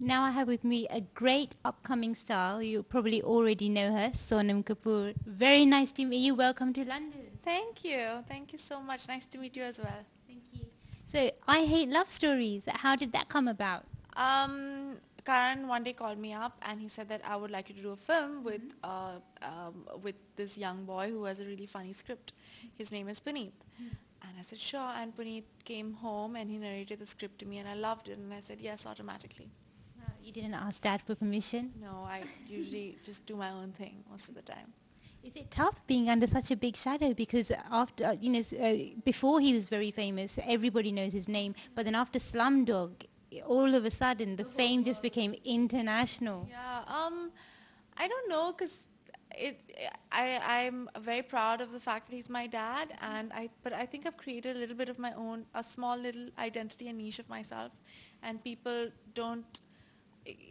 Now I have with me a great upcoming star. You probably already know her, Sonam Kapoor. Very nice to meet you. Welcome to London. Thank you. Thank you so much. Nice to meet you as well. Thank you. So, I hate love stories. How did that come about? Karan one day called me up and he said that I would like you to do a film with this young boy who has a really funny script. His name is Puneet. And I said, sure. And Puneet came home and he narrated the script to me and I loved it. And I said, yes, automatically. You didn't ask Dad for permission? No, I usually just do my own thing most of the time. Is it tough being under such a big shadow? Because after, before he was very famous, everybody knows his name. But then after Slumdog, all of a sudden, the fame just became international. Yeah, I don't know because I'm very proud of the fact that he's my dad but I think I've created a little bit of my own, a small little identity and niche of myself and people don't,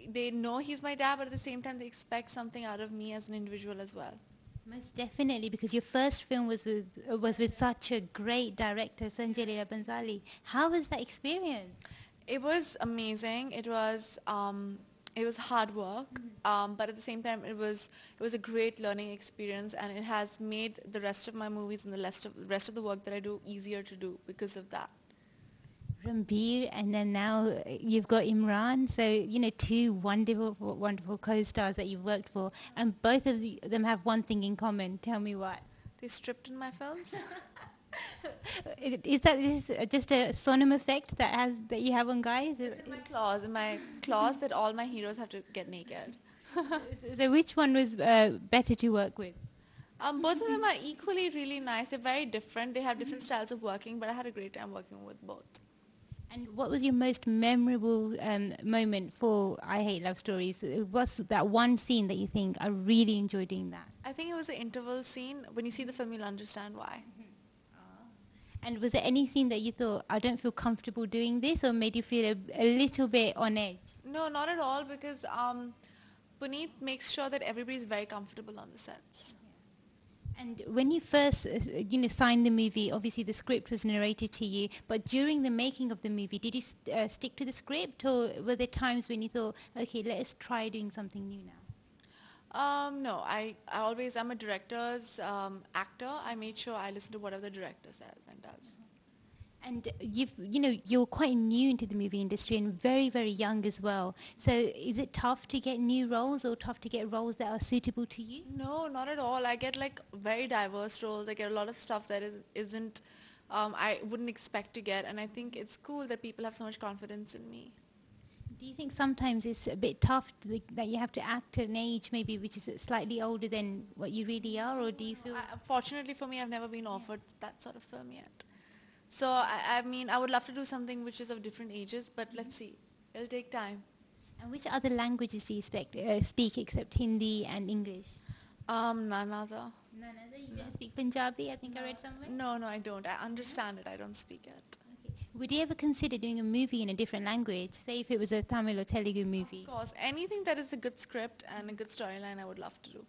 they know he's my dad but at the same time they expect something out of me as an individual as well. Most definitely, because your first film was with such a great director, Sanjay Leela Bhansali. How was that experience? It was amazing. It was hard work, but at the same time, it was a great learning experience, and it has made the rest of my movies and the rest of the work that I do easier to do because of that. Ranbir, and then now you've got Imran. So, two wonderful, wonderful co-stars that you've worked for, and both of them have one thing in common. Tell me what. They stripped in my films. Is this just a Sonam effect that you have on guys? It's in my clause that all my heroes have to get naked. So which one was better to work with? Both of them are equally really nice. They're very different. They have different styles of working, but I had a great time working with both. And what was your most memorable moment for I Hate Love Stories? What's that one scene that you think, I really enjoyed doing that? I think it was the interval scene. When you see the film, you'll understand why. And was there any scene that you thought, I don't feel comfortable doing this, or made you feel a little bit on edge? No, not at all, because Puneet makes sure that everybody's very comfortable on the sets. And when you first, signed the movie, obviously the script was narrated to you, but during the making of the movie, did you stick to the script, or were there times when you thought, okay, let us try doing something new now? No, I'm a director's actor. I made sure I listen to whatever the director says and does. And you're quite new into the movie industry and very, very young as well. So is it tough to get new roles or tough to get roles that are suitable to you? No, not at all. I get like very diverse roles. I get a lot of stuff that isn't I wouldn't expect to get, and I think it's cool that people have so much confidence in me. Do you think sometimes it's a bit tough that you have to act at an age maybe which is slightly older than what you really are, or do you feel? Fortunately for me, I've never been offered that sort of film yet. So I mean, I would love to do something which is of different ages, but let's see. It'll take time. And which other languages do you speak except Hindi and English? None other. None other? You don't speak Punjabi, I think I read somewhere? No, I don't. I understand it. I don't speak it. Okay. Would you ever consider doing a movie in a different language? Say if it was a Tamil or Telugu movie? Of course. Anything that is a good script and a good storyline, I would love to do.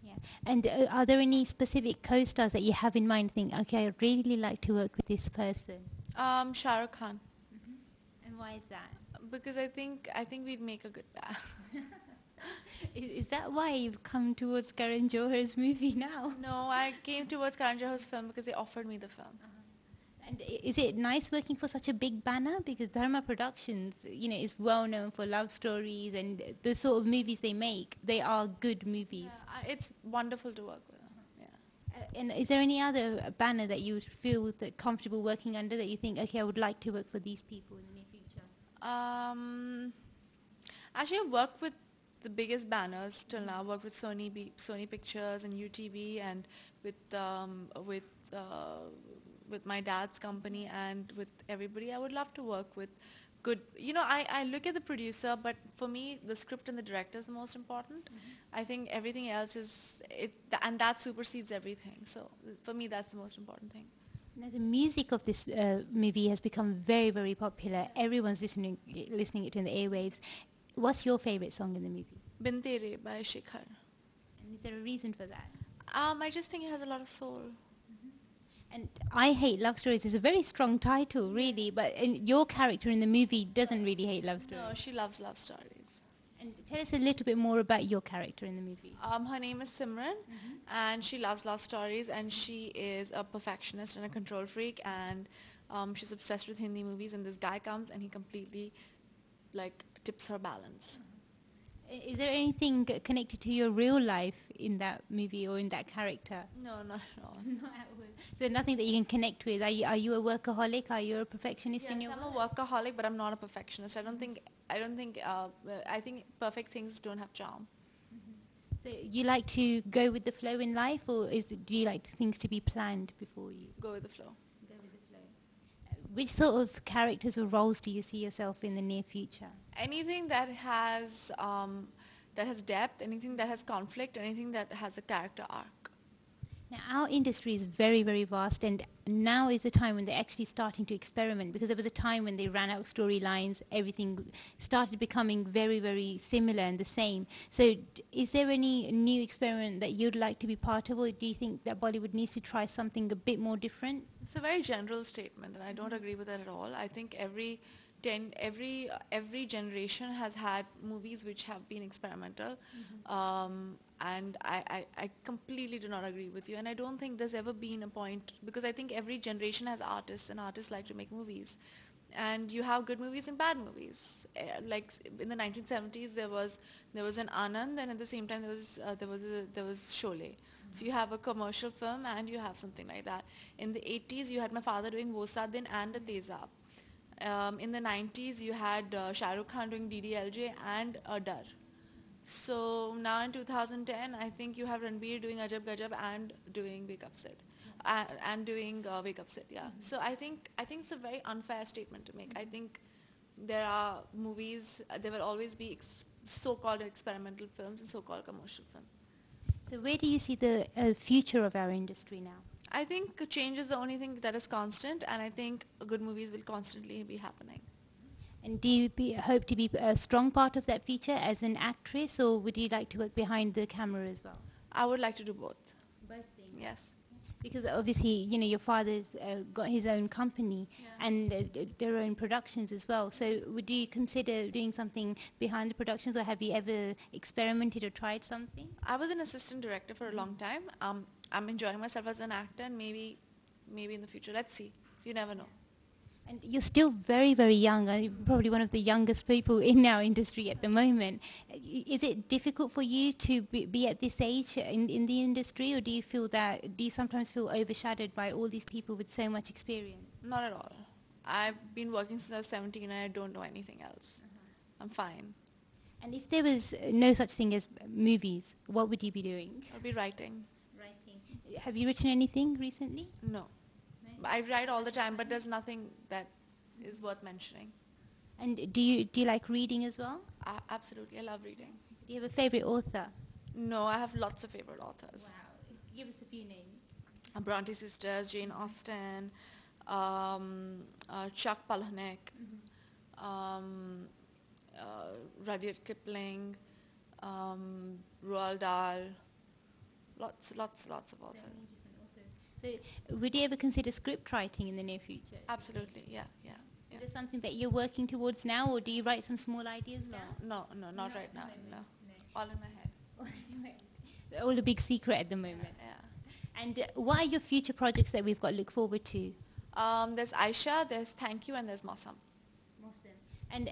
Yeah. And are there any specific co-stars that you have in mind? Think, okay, I'd really like to work with this person. Shah Rukh Khan. And why is that? Because I think we'd make a good pair. Is that why you've come towards Karan Johar's movie now? No, I came towards Karan Johar's film because they offered me the film. And is it nice working for such a big banner? Because Dharma Productions, is well known for love stories and the sort of movies they make. They are good movies. Yeah, it's wonderful to work with. Yeah. And is there any other banner that you would feel comfortable working under that you think, okay, I would like to work for these people in the near future? Actually, I've worked with the biggest banners till now. I've worked with Sony Pictures and UTV, and with my dad's company and with everybody. I would love to work with good, I look at the producer, but for me, the script and the director is the most important. I think everything else and that supersedes everything. So for me, that's the most important thing. Now, the music of this movie has become very, very popular. Everyone's listening it in the airwaves. What's your favorite song in the movie? Bintere by Shikhar. And is there a reason for that? I just think it has a lot of soul. And I Hate Love Stories is a very strong title, really, but your character in the movie doesn't really hate love stories. No, she loves love stories. And tell us a little bit more about your character in the movie. Her name is Simran, and she loves love stories, and she is a perfectionist and a control freak, and she's obsessed with Hindi movies. And this guy comes, and he completely, like, tips her balance. Is there anything connected to your real life in that movie or in that character? No, not at all. Not at all. So nothing that you can connect with. Are you a workaholic? Are you a perfectionist in Yes, your I'm work? a workaholic, but I'm not a perfectionist. I think perfect things don't have charm. So you like to go with the flow in life, or do you like things to be planned before you Go with the flow. go with the flow? Which sort of characters or roles do you see yourself in the near future? Anything that has depth, anything that has conflict, anything that has a character arc. Now, our industry is very, very vast, and now is the time when they're actually starting to experiment, because there was a time when they ran out of storylines, everything started becoming very, very similar and the same. So is there any new experiment that you'd like to be part of, or do you think that Bollywood needs to try something a bit more different? It's a very general statement, and I don't agree with that at all. I think every generation has had movies which have been experimental, and I completely do not agree with you. And I don't think there's ever been a point, because I think every generation has artists, and artists like to make movies. And you have good movies and bad movies. Like in the 1970s, there was an Anand, and at the same time there was Sholay. So you have a commercial film and you have something like that. In the 80s, you had my father doing Wo Sat Din and a Tezab. In the 90s, you had Shah Rukh Khan doing DDLJ and a Dar. So now in 2010, I think you have Ranbir doing Ajab Gajab and doing Wake Up Sid. And doing Wake Up Sid, yeah. So I think it's a very unfair statement to make. I think there are movies, there will always be so-called experimental films and so-called commercial films. So where do you see the future of our industry now? I think change is the only thing that is constant, and I think good movies will constantly be happening. And do you hope to be a strong part of that future as an actress, or would you like to work behind the camera as well? I would like to do both. Both things. Yes. Because obviously, your father's got his own company and their own productions as well. So would you consider doing something behind the productions, or have you ever experimented or tried something? I was an assistant director for a long time. I'm enjoying myself as an actor, and maybe in the future. Let's see. You never know. And you're still very, very young. You're probably one of the youngest people in our industry at the moment. Is it difficult for you to be at this age in the industry, or do you sometimes feel overshadowed by all these people with so much experience? Not at all. I've been working since I was 17, and I don't know anything else. I'm fine. And if there was no such thing as movies, what would you be doing? I'll be writing. Writing. Have you written anything recently? No. I write all the time, but there's nothing that is worth mentioning. And do you like reading as well? Absolutely, I love reading. Do you have a favorite author? No, I have lots of favorite authors. Wow. Give us a few names. Bronte sisters, Jane Austen, Chuck Palahniuk, Rudyard Kipling, Roald Dahl, lots of authors. So would you ever consider script writing in the near future? Absolutely, yeah. Is there something that you're working towards now, or do you write some small ideas now? No, not right now. No. All in my head. All a big secret at the moment. Yeah. And what are your future projects that we've got to look forward to? There's Aisha, there's Thank You, and there's Masam. And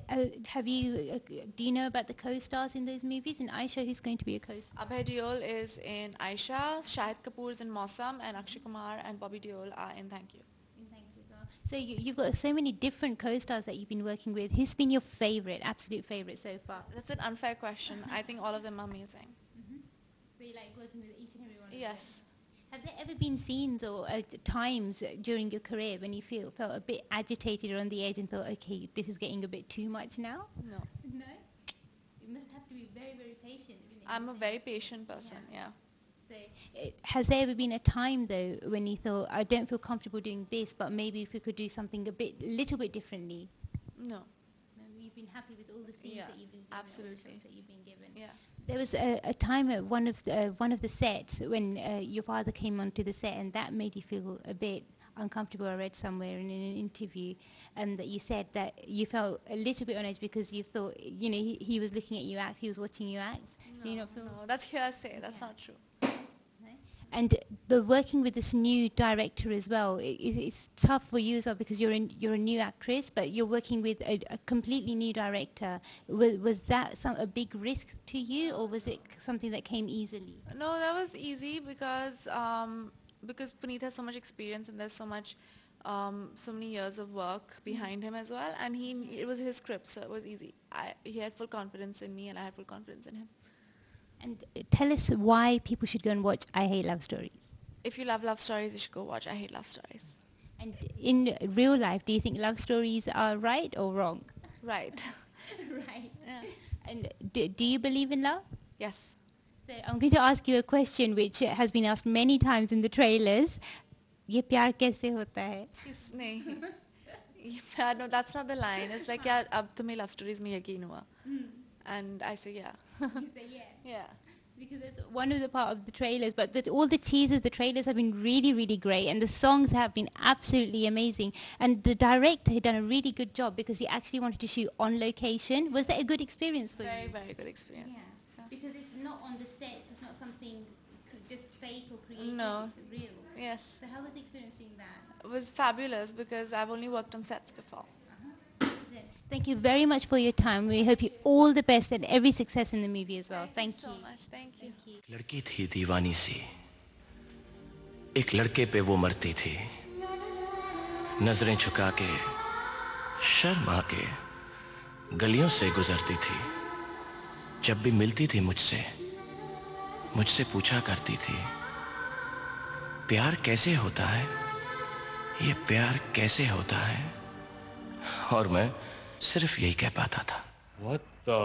do you know about the co-stars in those movies? In Aisha, who's going to be a co-star? Abhay Deol is in Aisha, Shahid Kapoor is in Mausam, and Akshay Kumar and Bobby Deol are in Thank You. So you've got so many different co-stars that you've been working with. Who's been your absolute favorite so far? That's an unfair question. I think all of them are amazing. So you like working with each and every one of them? Yes. Have there ever been scenes or times during your career when you felt a bit agitated or on the edge and thought, okay, this is getting a bit too much now? No. No? You must have to be very, very patient, isn't it? I'm a very patient person, yeah. So has there ever been a time, though, when you thought, I don't feel comfortable doing this, but maybe if we could do something little bit differently? No. You've been happy with all the scenes that you've been given, absolutely. all the shots that you've been given. Yeah. There was a time at one of the sets when your father came onto the set, and that made you feel a bit uncomfortable. I read somewhere in an interview that you said that you felt a little bit on edge because you thought, he was looking at you act, he was watching you act. No, Do you not feel? no, that's hearsay. That's not true. And the working with this new director as well, it's tough for you as well because you're a new actress, but you're working with a completely new director. Was that a big risk to you, or was it something that came easily? No, that was easy because Puneet has so much experience and there's so many years of work behind him as well, and it was his script, so it was easy. He had full confidence in me, and I had full confidence in him. And tell us why people should go and watch I Hate Love Stories. If you love love stories, you should go watch I Hate Love Stories. And in real life, do you think love stories are right or wrong? Right. Right. Yeah. And do you believe in love? Yes. So I'm going to ask you a question which has been asked many times in the trailers. ये प्यार कैसे होता है? नहीं. Yeah, no, that's not the line. It's like, yeah, अब तुम्हें love stories में यकीन हुआ. And I say, yeah. You say yeah. Yeah. Because that's one of the part of the trailers, but all the teasers, the trailers have been really, really great, and the songs have been absolutely amazing. And the director had done a really good job because he actually wanted to shoot on location. Was that a good experience for you? Very, very good experience. Yeah. Because it's not on the sets, it's not something just fake or created, No. it's real. Yes. So how was the experience doing that? It was fabulous because I've only worked on sets before. Thank you very much for your time. We hope you all the best and every success in the movie as well. Thank so you. much. Thank you. लड़की थी दीवानी सी, एक लड़के पे वो मरती थी, नजरें झुका के शर्मा के गलियों से गुजरती थी, जब भी मिलती थी मुझसे पूछा करती थी, प्यार कैसे होता है, ये प्यार कैसे होता है, और मैं सिर्फ यही कह पाता था। What the?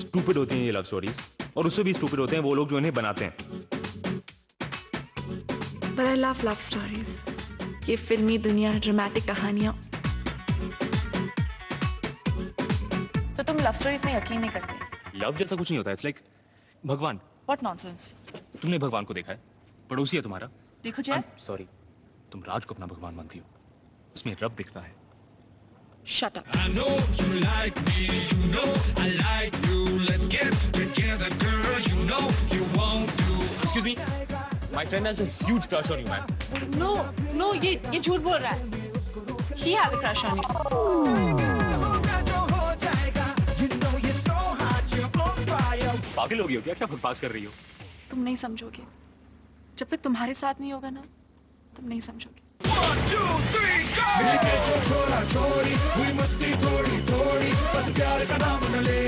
Stupid होती हैं ये लव स्टोरीज, और उससे भी stupid होते हैं वो लोग जो इन्हें बनाते हैं। But I love love stories. ये फिल्मी दुनिया, ड्रामेटिक कहानियाँ। तो तुम लव स्टोरीज में यकीन नहीं करते? लव जैसा कुछ नहीं होता है, it's like भगवान। What nonsense? तुमने भगवान को देखा है? पड़ोसी है तुम्हारा? देखो जय। Sorry, तुम राज को अपना भगवान मानती हो। उसमें रब दिखता है। Shut up. I know you like me, you know I like you. Let's get together, girl. You know you want to. Excuse me, my friend has a huge crush on you, man. No, ये झूठ बोल रहा है. He has a crush on you. पागल हो गई हो क्या बकवास कर रही हो? तुम नहीं समझोगे. जब तक तुम्हारे साथ नहीं होगा ना, तुम नहीं समझोगे. 1, 2, 3, go! मिलके छोड़ा छोड़ी, हुई मस्ती थोड़ी थोड़ी, बस प्यार का नाम न ले.